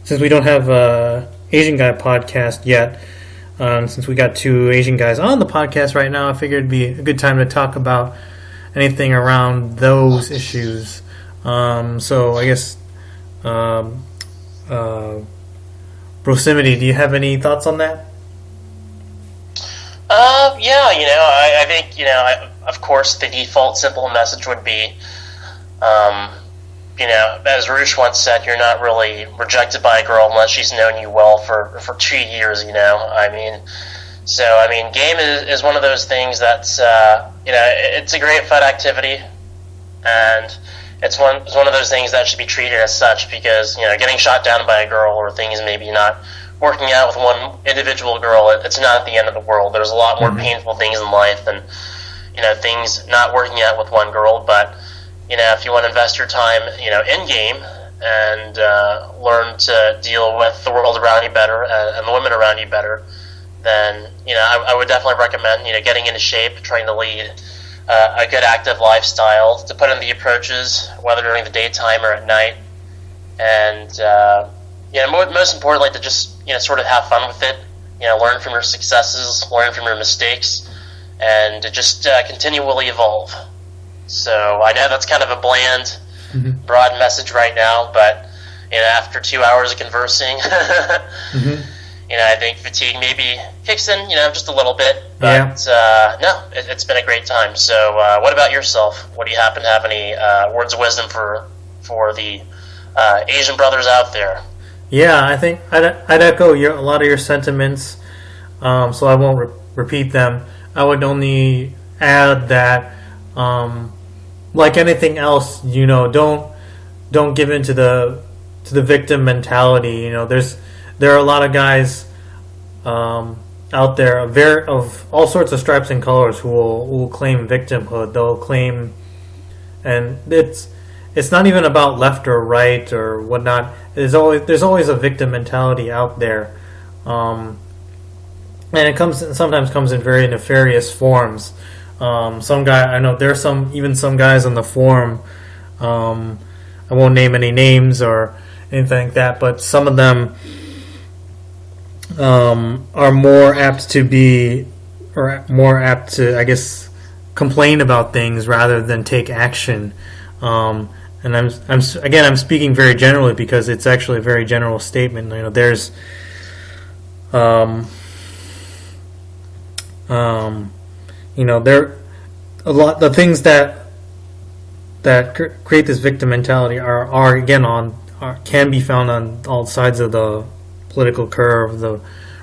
since we don't have a Asian guy podcast yet, since we got two Asian guys on the podcast right now, I figured it'd be a good time to talk about anything around those issues. So I guess, Brosemite, do you have any thoughts on that? Yeah, I think, of course, the default simple message would be, as Roosh once said, you're not really rejected by a girl unless she's known you well for 2 years, game is one of those things that's, it's a great fun activity, and it's one of those things that should be treated as such, because, getting shot down by a girl or things maybe not working out with one individual girl, it's not the end of the world. There's a lot more painful things in life than, things not working out with one girl, but, if you want to invest your time, in game and learn to deal with the world around you better and the women around you better, then, I would definitely recommend, getting into shape, trying to lead a good active lifestyle, to put in the approaches, whether during the daytime or at night, and, most importantly, to just, sort of have fun with it, learn from your successes, learn from your mistakes, and to just continually evolve. So I know that's kind of a bland, broad message right now, but after 2 hours of conversing, I think fatigue maybe kicks in, just a little bit. But no, it's been a great time. So what about yourself? What do you happen to have any words of wisdom for the Asian brothers out there? Yeah, I think I'd echo a lot of your sentiments, so I won't repeat them. I would only add that, like anything else, don't give in to the victim mentality. There are a lot of guys out there of all sorts of stripes and colors who will claim victimhood. They'll claim, and it's not even about left or right or whatnot. There's always a victim mentality out there, and it sometimes comes in very nefarious forms. Some guy I know, there's some guys on the forum. I won't name any names or anything like that, but some of them are more apt to, I guess, complain about things rather than take action. And I'm speaking very generally because it's actually a very general statement. There's there a lot, the things that create this victim mentality can be found on all sides of the political curve, the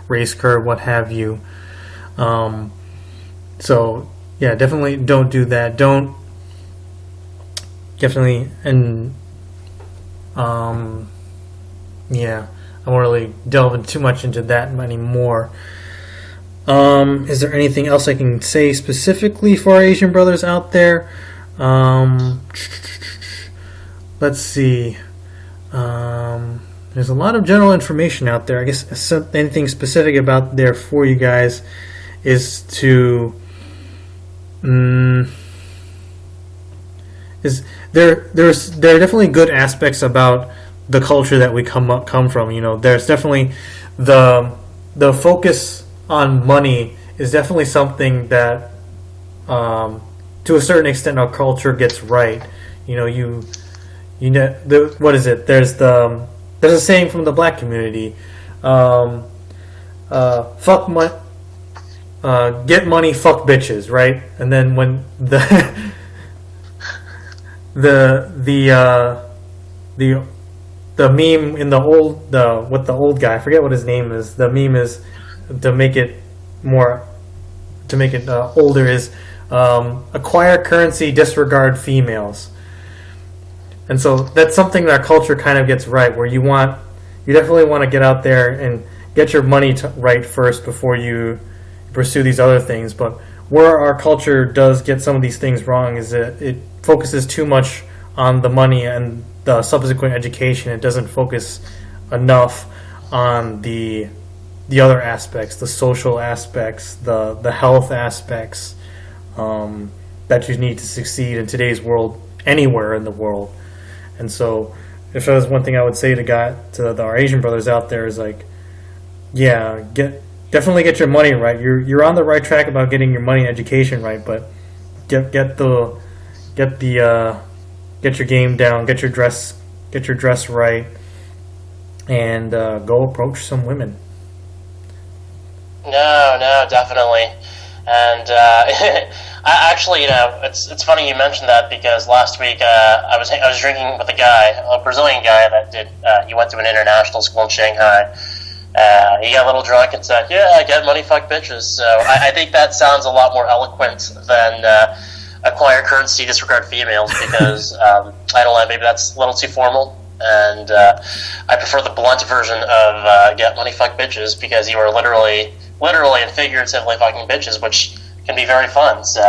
race curve, what have you. So yeah, definitely don't do that. I won't really delve too much into that anymore. Is there anything else I can say specifically for our Asian brothers out there? Let's see. There's a lot of general information out there. I guess anything specific about there for you guys is to there are definitely good aspects about the culture that we come from. There's definitely the focus on money is definitely something that to a certain extent our culture gets right. What is it? There's a saying from the black community, fuck money, get money, fuck bitches, right? And then when the meme in the old guy, I forget what his name is. The meme is to make it older is acquire currency, disregard females. And so that's something that our culture kind of gets right, where you definitely want to get out there and get your money right first before you pursue these other things. But where our culture does get some of these things wrong is that it focuses too much on the money and the subsequent education. It doesn't focus enough on the other aspects, the social aspects, the health aspects that you need to succeed in today's world, anywhere in the world. And so if there's one thing I would say to our Asian brothers out there is like, yeah, definitely get your money right. You're on the right track about getting your money and education right, but get your game down, get your dress right, and go approach some women. No, definitely. And I actually, it's funny you mentioned that, because last week I was drinking with a Brazilian guy that he went to an international school in Shanghai. He got a little drunk and said, "Yeah, I get money, fuck bitches." So I think that sounds a lot more eloquent than acquire currency, disregard females, because I don't know, maybe that's a little too formal. And I prefer the blunt version of get money, fuck bitches, because you are literally and figuratively fucking bitches, which can be very fun. So,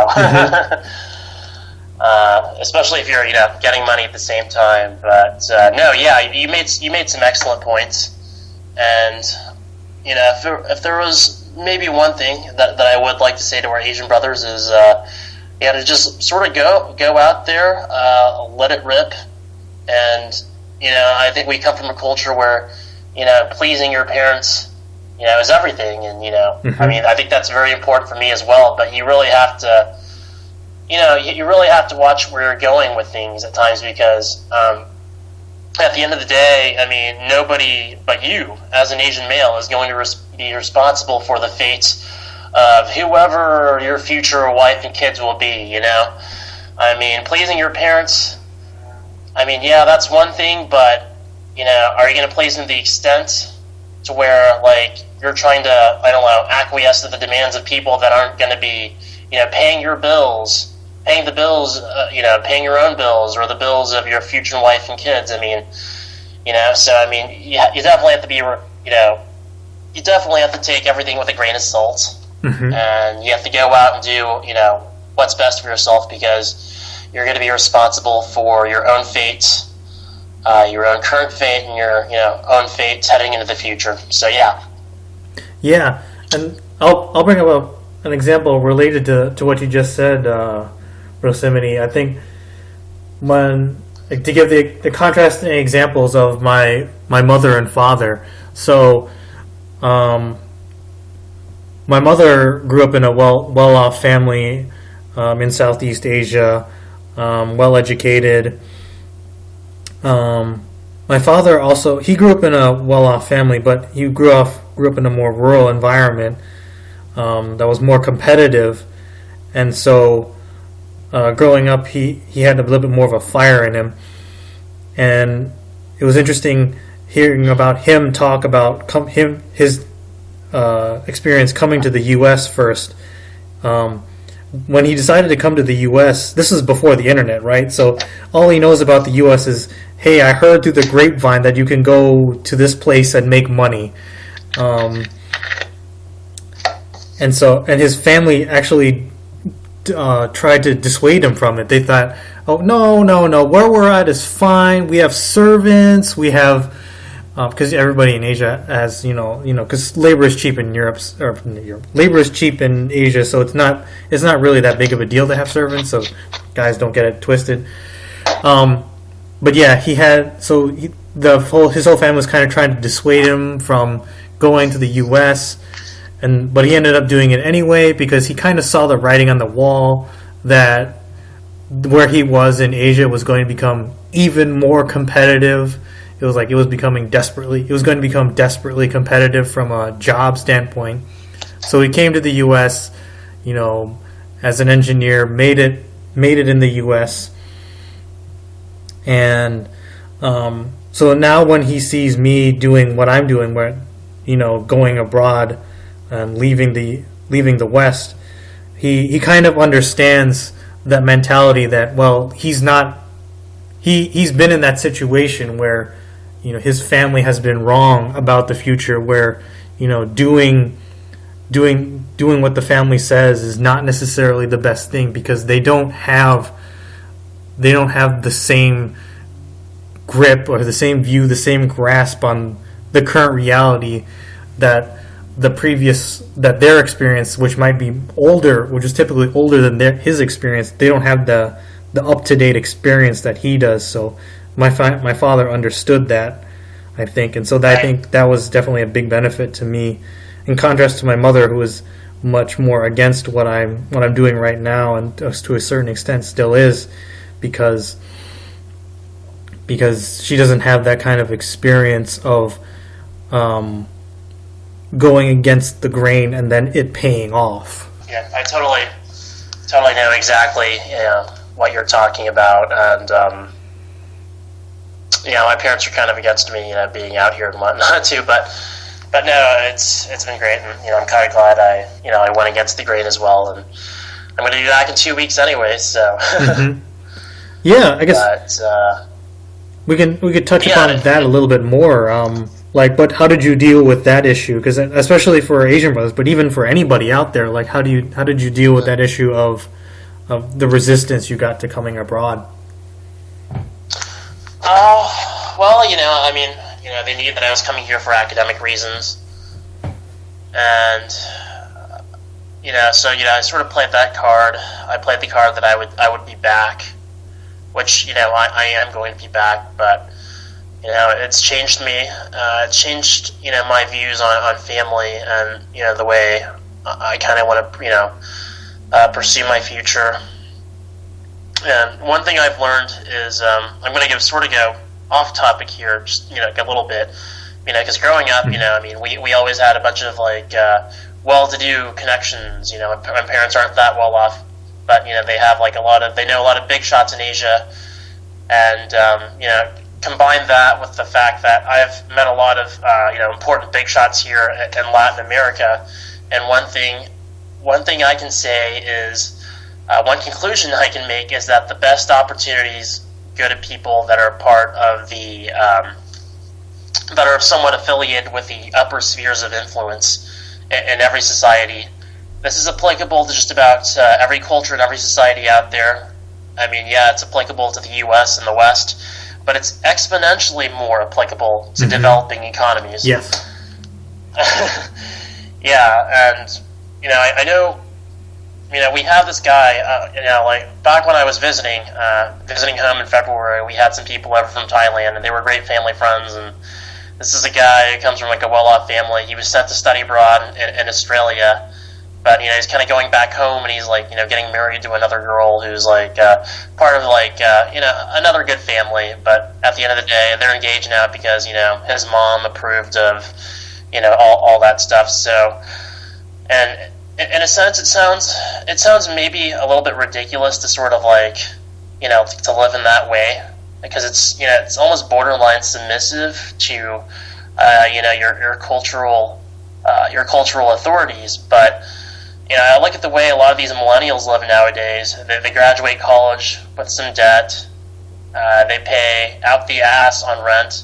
especially if you're getting money at the same time. But no, yeah, you made some excellent points. And if there was maybe one thing that I would like to say to our Asian brothers is to just sort of go out there, let it rip. And I think we come from a culture where pleasing your parents is everything. And Mm-hmm. I mean, I think that's very important for me as well. But you really have to you really have to watch where you're going with things at times, because at the end of the day, I mean, nobody but you, as an Asian male, is going to be responsible for the fate of whoever your future wife and kids will be, I mean, pleasing your parents, I mean, yeah, that's one thing, but, are you going to please them to the extent to where, like, you're trying to, I don't know, acquiesce to the demands of people that aren't going to be, paying your bills, paying the bills, paying your own bills or the bills of your future wife and kids. I mean, so I mean, you definitely have to be, you definitely have to take everything with a grain of salt, Mm-hmm. and you have to go out and do, what's best for yourself, because you're going to be responsible for your own fate, your own current fate, and your, own fate heading into the future. So yeah. Yeah, and I'll bring up an example related to what you just said, Brosemite. I think to give the contrasting examples of my mother and father. So, my mother grew up in a well-off family in Southeast Asia, well-educated. My father also, he grew up in a well-off family, but he grew up in a more rural environment that was more competitive, and so growing up, he had a little bit more of a fire in him, and it was interesting hearing about him talk about his experience coming to the U.S. first. When he decided to come to the U.S., this is before the internet, right? So all he knows about the U.S. is, hey, I heard through the grapevine that you can go to this place and make money. And his family actually tried to dissuade him from it. They thought, oh, no, where we're at is fine. We have servants. We have, because everybody in Asia has, because labor is cheap in labor is cheap in Asia, so it's not really that big of a deal to have servants. So guys, don't get it twisted. But yeah, his whole family was kind of trying to dissuade him from going to the U.S. But he ended up doing it anyway, because he kind of saw the writing on the wall that where he was in Asia was going to become even more competitive. It was going to become desperately competitive from a job standpoint. So he came to the U.S., as an engineer, made it in the U.S. And so now when he sees me doing what I'm doing, where going abroad and leaving the West, he kind of understands that mentality that, well, he's been in that situation where his family has been wrong about the future, where doing what the family says is not necessarily the best thing, because they don't have the same grip or the same view, the same grasp on the current reality that their experience, which might be older, which is typically older than his experience. They don't have the up-to-date experience that he does. So my father understood that, I think, and so that, I think that was definitely a big benefit to me, in contrast to my mother, who was much more against what I'm doing right now, and to a certain extent still is, because she doesn't have that kind of experience of going against the grain and then it paying off. Yeah, I totally know exactly what you're talking about, and my parents are kind of against me, being out here and whatnot too, but no, it's been great, and I'm kind of glad I went against the grain as well, and I'm going to be back in 2 weeks anyway, so. Mm-hmm. Yeah, I guess. But, we could touch upon that a little bit more. But how did you deal with that issue? Because especially for Asian brothers, but even for anybody out there, like how did you deal with that issue of the resistance you got to coming abroad? Well, they knew that I was coming here for academic reasons, and so I sort of played that card. I played the card that I would be back, which I am going to be back, but it's changed me. It's changed my views on family and the way I kind of want to pursue my future. And one thing I've learned is I'm going to go off topic here, just a little bit, because growing up, we always had a bunch of well-to-do connections. My parents aren't that well off, but they have they know a lot of big shots in Asia, and combine that with the fact that I've met a lot of important big shots here in Latin America, and one thing I can say is one conclusion I can make is that the best opportunities go to people that are part of the that are somewhat affiliated with the upper spheres of influence in every society. This is applicable to just about every culture and every society out there. It's applicable to the U.S. and the West, but it's exponentially more applicable to developing economies. Yes. Yeah, and I know. We have this guy. Back when I was visiting home in February, we had some people over from Thailand, and they were great family friends. And this is a guy who comes from a well-off family. He was sent to study abroad in Australia, but he's kind of going back home, and he's getting married to another girl who's part of another good family. But at the end of the day, they're engaged now because his mom approved of all that stuff. So, and in a sense, it sounds maybe a little bit ridiculous to sort of to live in that way, because it's almost borderline submissive to your cultural authorities. But I look at the way a lot of these millennials live nowadays. They graduate college with some debt. They pay out the ass on rent.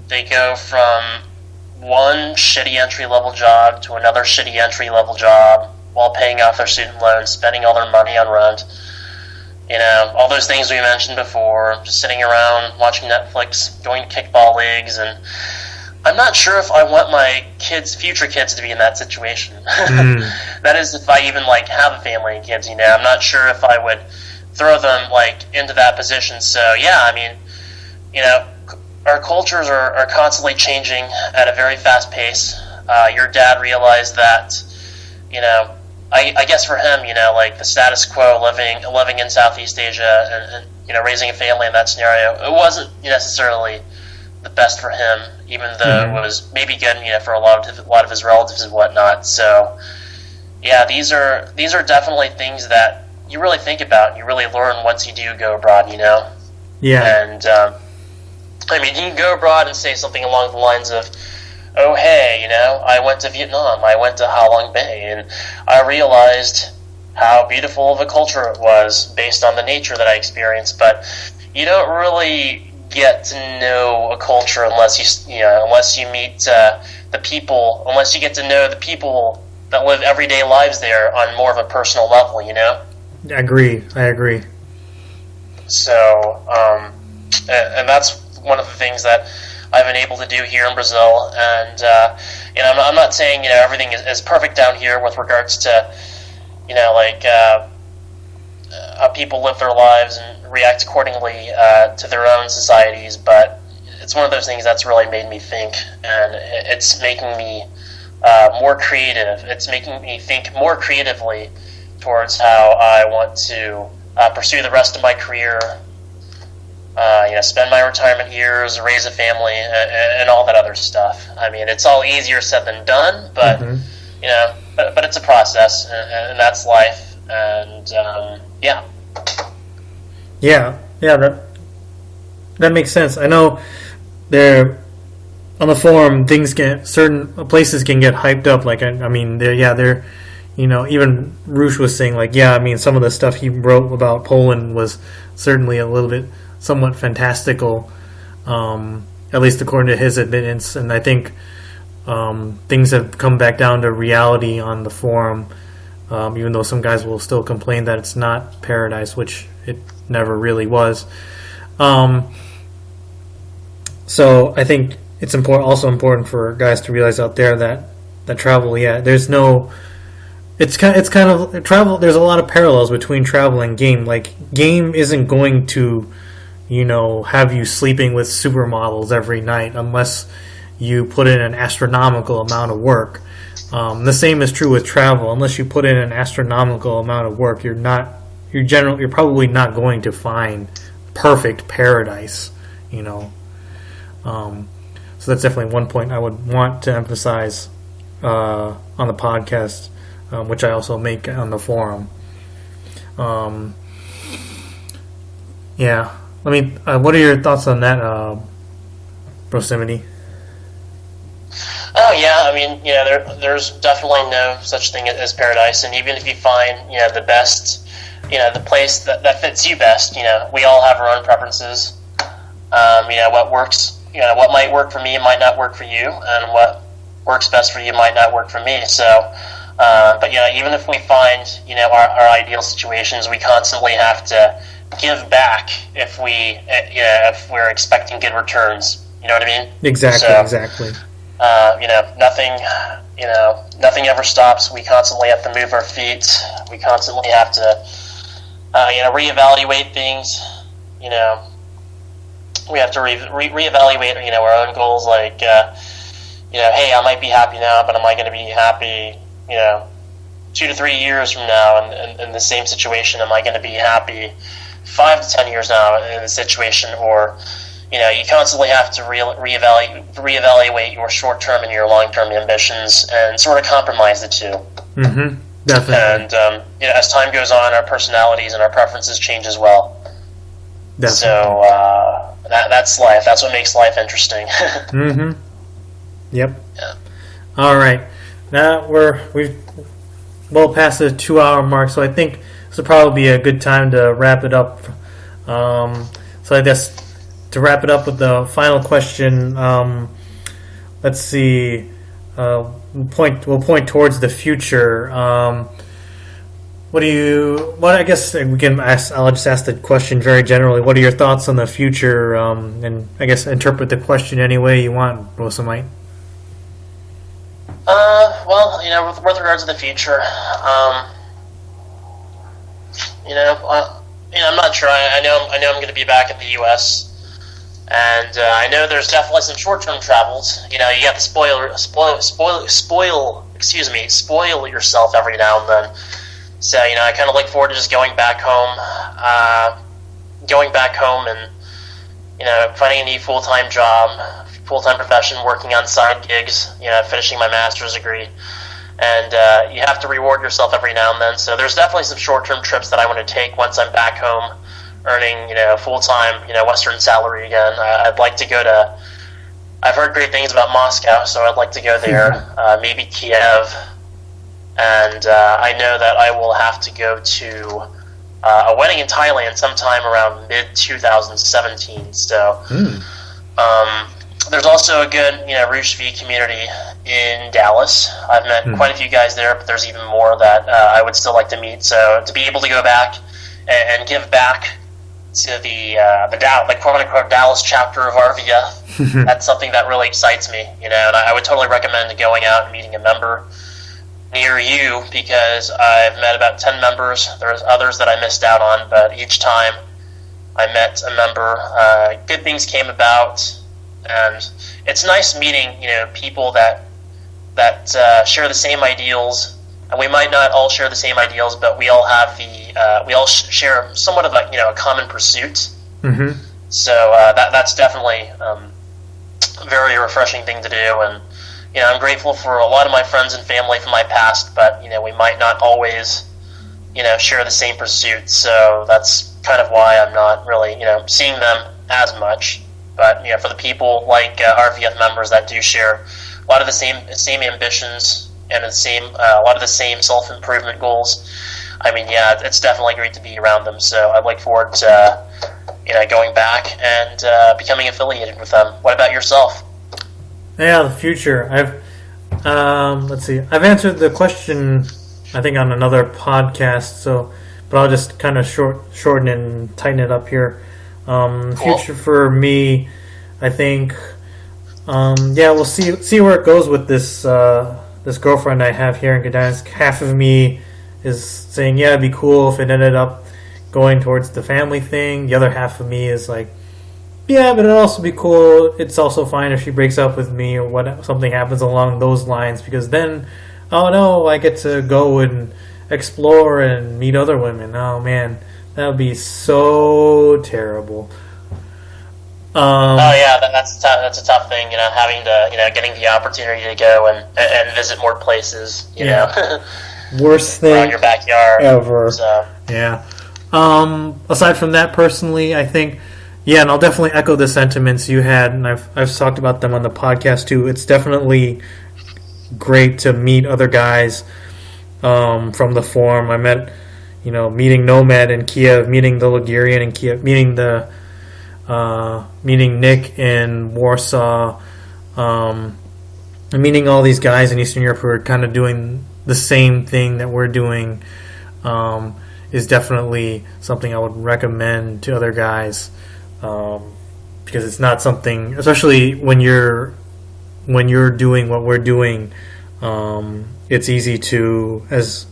They go from one shitty entry-level job to another shitty entry-level job while paying off their student loans, spending all their money on rent. All those things we mentioned before, just sitting around watching Netflix, going to kickball leagues, and I'm not sure if I want my future kids to be in that situation. That is, if I even have a family and kids, I'm not sure if I would throw them into that position. So yeah, our cultures are constantly changing at a very fast pace. Your dad realized that, I guess for him, the status quo, living in Southeast Asia and raising a family in that scenario, it wasn't necessarily the best for him, even though it was maybe good, for a lot of his relatives and whatnot. So, yeah, these are definitely things that you really think about and you really learn once you do go abroad. Yeah. And you can go abroad and say something along the lines of, oh, hey, I went to Vietnam, I went to Ha Long Bay, and I realized how beautiful of a culture it was based on the nature that I experienced. But you don't really get to know a culture unless you meet the people, unless you get to know the people that live everyday lives there on more of a personal level. I agree. So, and that's one of the things that I've been able to do here in Brazil, and I'm not saying everything is perfect down here with regards to how people live their lives and react accordingly to their own societies, but it's one of those things that's really made me think, and it's making me more creative. It's making me think more creatively towards how I want to pursue the rest of my career, spend my retirement years, raise a family, and all that other stuff. I mean, it's all easier said than done, but but it's a process, and that's life. And that makes sense. I know there on the forum certain places can get hyped up. Like they're even Roosh was saying some of the stuff he wrote about Poland was certainly a little bit somewhat fantastical, at least according to his admittance. And I think things have come back down to reality on the forum, even though some guys will still complain that it's not paradise, which it never really was. So I think it's also important for guys to realize out there that travel, there's no. It's kind of travel. There's a lot of parallels between travel and game. Like, game isn't going to, have you sleeping with supermodels every night unless you put in an astronomical amount of work. The same is true with travel. Unless you put in an astronomical amount of work, you're probably not going to find perfect paradise. So that's definitely one point I would want to emphasize on the podcast. Which I also make on the forum. What are your thoughts on that, Brosemite? Oh yeah, there's definitely no such thing as paradise, and even if you find the best, the place that fits you best, we all have our own preferences. What works, what might work for me might not work for you, and what works best for you might not work for me. So. But even if we find our ideal situations, we constantly have to give back if we're expecting good returns. You know what I mean? Exactly. Nothing ever stops. We constantly have to move our feet. We constantly have to reevaluate things. We have to reevaluate our own goals. Like hey, I might be happy now, but am I going to be happy 2 to 3 years from now in the same situation? Am I going to be happy 5 to 10 years now in the situation? Or you constantly have to reevaluate your short-term and your long-term ambitions and sort of compromise the two. Mm-hmm. Definitely. And as time goes on, our personalities and our preferences change as well. Definitely. So that's life. That's what makes life interesting. Mm-hmm. Yep. Yeah. All right. Now we've well past the 2-hour mark, so I think this will probably be a good time to wrap it up. So I guess to wrap it up with the final question, let's see. We'll point towards the future. I guess we can ask. I'll just ask the question very generally. What are your thoughts on the future? And I guess interpret the question any way you want, Brosemite. With regards to the future, I'm not sure. I know I'm going to be back in the U.S. And I know there's definitely some short-term travels. You have to spoil yourself every now and then. So I kind of look forward to just going back home and finding a new full-time job, full-time profession, working on side gigs, finishing my master's degree. And you have to reward yourself every now and then. So there's definitely some short-term trips that I want to take once I'm back home, earning, full-time, Western salary again. I'd like to go to, I've heard great things about Moscow, so I'd like to go there, maybe Kiev. And I know that I will have to go to a wedding in Thailand sometime around mid-2017. So there's also a good, Roosh V community in Dallas. I've met quite a few guys there, but there's even more that I would still like to meet. So to be able to go back and give back to the quote-unquote Dallas chapter of RvF, that's something that really excites me, and I would totally recommend going out and meeting a member near you because I've met about 10 members. There's others that I missed out on, but each time I met a member, good things came about, and it's nice meeting people that share the same ideals. And we might not all share the same ideals, but we all have we all share somewhat of a common pursuit. Mm-hmm. So that's definitely a very refreshing thing to do, and I'm grateful for a lot of my friends and family from my past, but we might not always share the same pursuit. So that's kind of why I'm not really seeing them as much. But for the people like RvF members that do share a lot of the same ambitions and a lot of the same self-improvement goals, I mean, yeah, it's definitely great to be around them. So I look forward to going back and becoming affiliated with them. What about yourself? Yeah, the future. Let's see. I've answered the question, I think, on another podcast. But I'll just kind of shorten and tighten it up here. Cool. Future for me, I think. We'll see where it goes with this this girlfriend I have here in Gdansk. Half of me is saying, yeah, it'd be cool if it ended up going towards the family thing. The other half of me is like, yeah, but it'd also be cool. It's also fine if she breaks up with me or something happens along those lines, because then, oh no, I get to go and explore and meet other women. Oh man, that would be so terrible. That's a tough thing, having to, getting the opportunity to go and visit more places, Worst thing around your backyard ever. So. Yeah. Aside from that, personally, I think, and I'll definitely echo the sentiments you had, and I've talked about them on the podcast too. It's definitely great to meet other guys from the forum. I met, meeting Nomad in Kiev, meeting the Ligurian in Kiev, meeting Nick in Warsaw, and meeting all these guys in Eastern Europe who are kind of doing the same thing that we're doing, is definitely something I would recommend to other guys, because it's not something, especially when you're doing what we're doing, it's easy to, as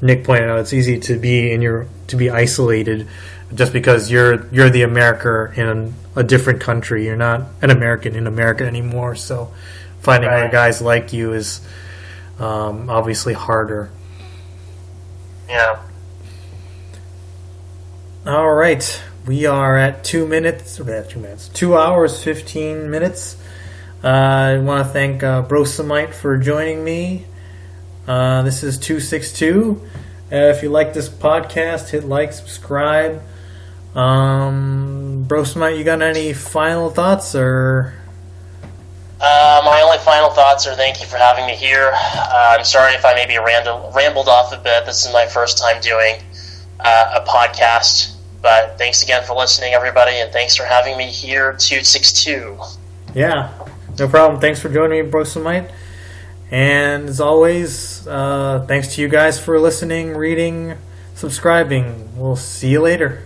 Nick pointed out, it's easy to be isolated just because you're the America in a different country. You're not an American in America anymore. So finding other guys like you is obviously harder. Yeah. All right. We are at 2 minutes. 2 hours, 15 minutes. I want to thank Brosemite for joining me. This is 262. If you like this podcast, hit like, subscribe. Brosemite, you got any final thoughts, or? My only final thoughts are thank you for having me here. I'm sorry if I maybe rambled off a bit. This is my first time doing a podcast. But thanks again for listening, everybody, and thanks for having me here, 262. Yeah, no problem. Thanks for joining me, Brosemite. And as always, thanks to you guys for listening, reading, subscribing. We'll see you later.